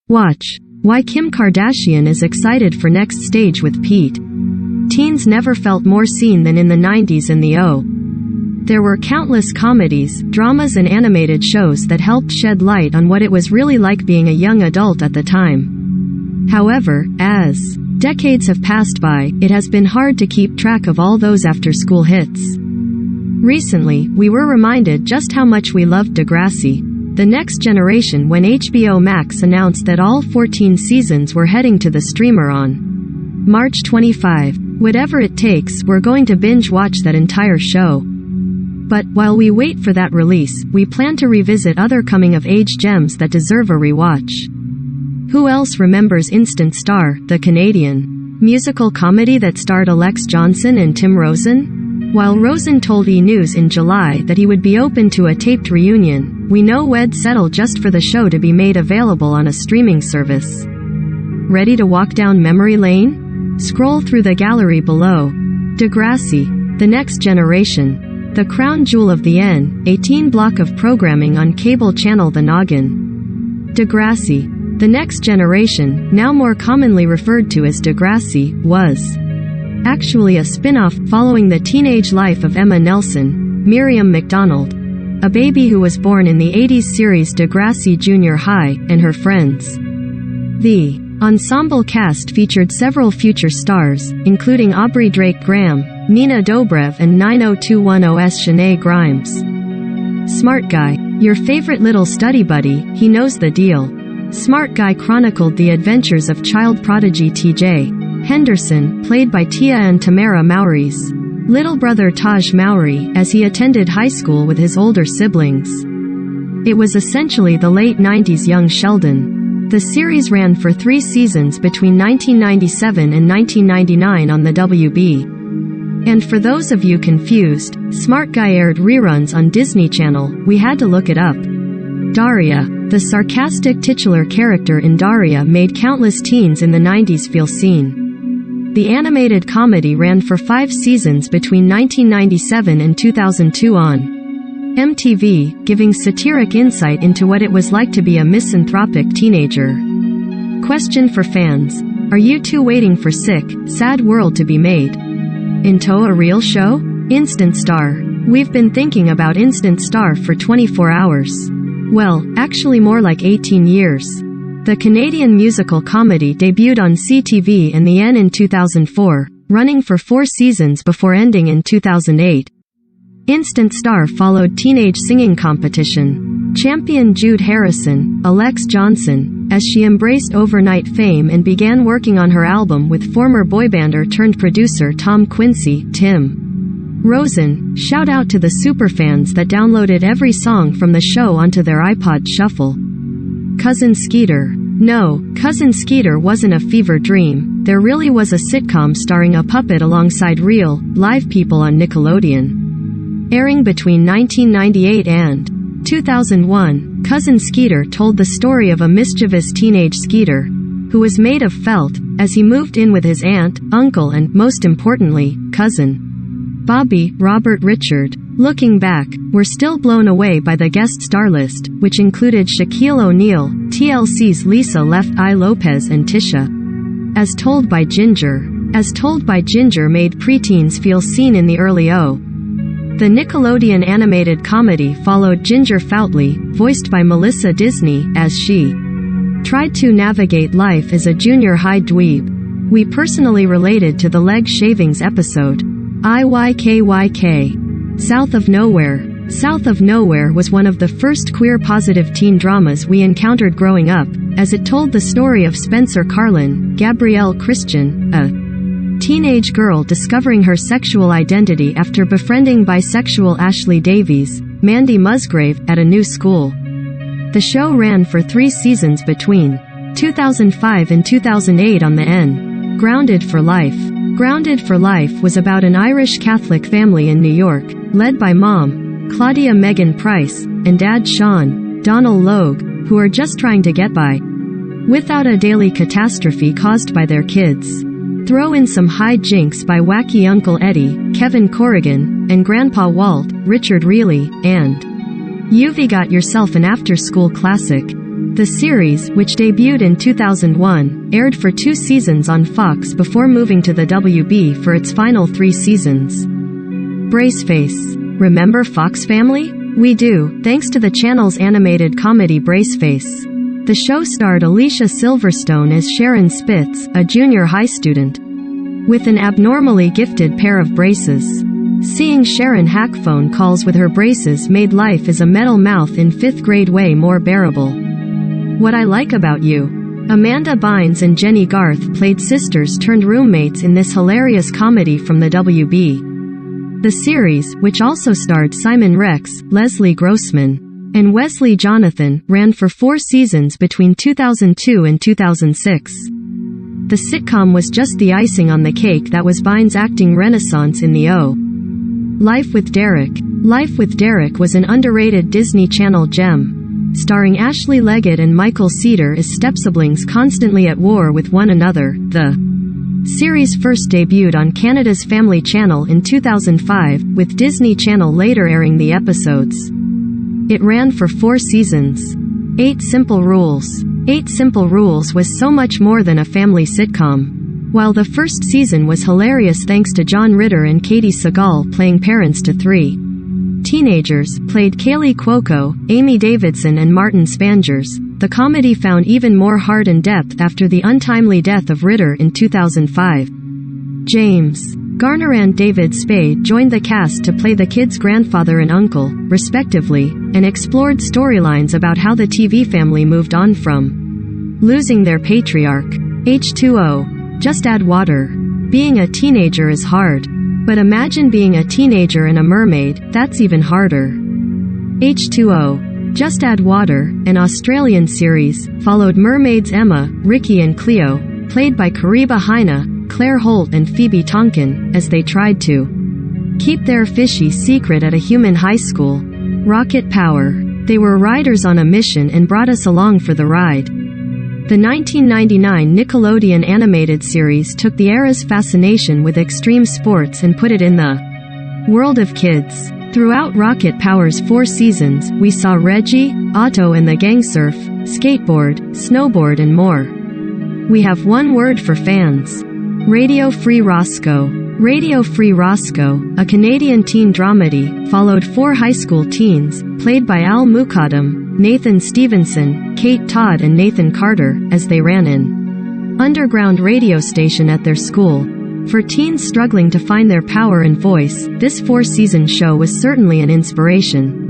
Watch. Why Kim Kardashian is excited for next stage with Pete. Teens never felt more seen than in the 90s and the O. There were countless comedies, dramas and animated shows that helped shed light on what it was really like being a young adult at the time. However, as decades have passed by, it has been hard to keep track of all those after-school hits. Recently, we were reminded just how much we loved Degrassi, The Next Generation, when HBO Max announced that all 14 seasons were heading to the streamer on March 25. Whatever it takes, we're going to binge watch that entire show. But, while we wait for that release, we plan to revisit other coming-of-age gems that deserve a rewatch. Who else remembers Instant Star, the Canadian musical comedy that starred Alex Johnson and Tim Rosen? While Rosen told E! News in July that he would be open to a taped reunion, we know we'd settle just for the show to be made available on a streaming service. Ready to walk down memory lane? Scroll through the gallery below. Degrassi, The Next Generation. The crown jewel of the N18 block of programming on cable channel The Noggin. Degrassi, The Next Generation, now more commonly referred to as Degrassi, was actually a spin-off following the teenage life of Emma Nelson, Miriam McDonald, a baby who was born in the 80s series Degrassi Junior High, and her friends. The ensemble cast featured several future stars, including Aubrey Drake Graham, Nina Dobrev and 90210's Shanae Grimes. Smart Guy, your favorite little study buddy, he knows the deal. Smart Guy chronicled the adventures of child prodigy T.J. Henderson, played by Tia and Tamara Mowry's little brother Taj Mowry, as he attended high school with his older siblings. It was essentially the late 90s Young Sheldon. The series ran for 3 seasons between 1997 and 1999 on the WB. And for those of you confused, Smart Guy aired reruns on Disney Channel. We had to look it up. Daria, the sarcastic titular character in Daria, made countless teens in the 90s feel seen. The animated comedy ran for 5 seasons between 1997 and 2002 on MTV, giving satiric insight into what it was like to be a misanthropic teenager. Question for fans. Are you two waiting for Sick, Sad World to be made? Into a real show? Instant Star. We've been thinking about Instant Star for 24 hours. Well, actually more like 18 years. The Canadian musical comedy debuted on CTV and the N in 2004, running for 4 seasons before ending in 2008. Instant Star followed teenage singing competition champion Jude Harrison, Alex Johnson, as she embraced overnight fame and began working on her album with former boybander turned producer Tom Quincy, Tim Rosen. Shout out to the superfans that downloaded every song from the show onto their iPod Shuffle. Cousin Skeeter. No, Cousin Skeeter wasn't a fever dream. There really was a sitcom starring a puppet alongside real, live people on Nickelodeon. Airing between 1998 and 2001, Cousin Skeeter told the story of a mischievous teenage Skeeter, who was made of felt, as he moved in with his aunt, uncle and, most importantly, cousin, Bobby, Robert Richard. Looking back, we're still blown away by the guest star list, which included Shaquille O'Neal, TLC's Lisa Left Eye Lopez and Tisha. As Told by Ginger. As Told by Ginger made preteens feel seen in the early O. The Nickelodeon animated comedy followed Ginger Foutley, voiced by Melissa Disney, as she tried to navigate life as a junior high dweeb. We personally related to the leg shavings episode. IYKYK. South of Nowhere. South of Nowhere was one of the first queer-positive teen dramas we encountered growing up, as it told the story of Spencer Carlin, Gabrielle Christian, a teenage girl discovering her sexual identity after befriending bisexual Ashley Davies, Mandy Musgrave, at a new school. The show ran for 3 seasons between 2005 and 2008 on the N. Grounded for Life. Grounded for Life was about an Irish Catholic family in New York, led by mom, Claudia Megan Price, and dad Sean, Donald Logue, who are just trying to get by without a daily catastrophe caused by their kids. Throw in some high jinks by wacky Uncle Eddie, Kevin Corrigan, and Grandpa Walt, Richard Reilly, and you've got yourself an after-school classic. The series, which debuted in 2001, aired for 2 seasons on Fox before moving to the WB for its final 3 seasons. Braceface. Remember Fox Family? We do, thanks to the channel's animated comedy Braceface. The show starred Alicia Silverstone as Sharon Spitz, a junior high student with an abnormally gifted pair of braces. Seeing Sharon hack phone calls with her braces made life as a metal mouth in 5th grade way more bearable. What I Like About You. Amanda Bynes and Jenny Garth played sisters turned roommates in this hilarious comedy from the WB. The series, which also starred Simon Rex, Leslie Grossman, and Wesley Jonathan, ran for 4 seasons between 2002 and 2006. The sitcom was just the icing on the cake that was Bynes' acting renaissance in the O. Life with Derek. Life with Derek was an underrated Disney Channel gem. Starring Ashley Leggett and Michael Cedar as step-siblings constantly at war with one another, the series first debuted on Canada's Family Channel in 2005, with Disney Channel later airing the episodes. It ran for 4 seasons. 8 Simple Rules. 8 Simple Rules was so much more than a family sitcom. While the first season was hilarious thanks to John Ritter and Katie Sagal playing parents to 3 teenagers, played Kaylee Cuoco, Amy Davidson and Martin Spangers, the comedy found even more heart and depth after the untimely death of Ritter in 2005. James Garner and David Spade joined the cast to play the kids' grandfather and uncle, respectively, and explored storylines about how the TV family moved on from losing their patriarch. H2o. Just Add Water. Being a teenager is hard. But imagine being a teenager and a mermaid, that's even harder. H2o. Just Add Water, an Australian series, followed mermaids Emma, Ricky and Cleo, played by Kariba Haina, Claire Holt and Phoebe Tonkin, as they tried to keep their fishy secret at a human high school. Rocket Power. They were riders on a mission and brought us along for the ride. The 1999 Nickelodeon animated series took the era's fascination with extreme sports and put it in the world of kids. Throughout Rocket Power's 4 seasons, we saw Reggie, Otto and the gang surf, skateboard, snowboard and more. We have one word for fans. Radio Free Roscoe. Radio Free Roscoe, a Canadian teen dramedy, followed 4 high school teens, played by Al Mukadam, Nathan Stevenson, Kate Todd and Nathan Carter, as they ran an underground radio station at their school. For teens struggling to find their power and voice, this 4-season show was certainly an inspiration.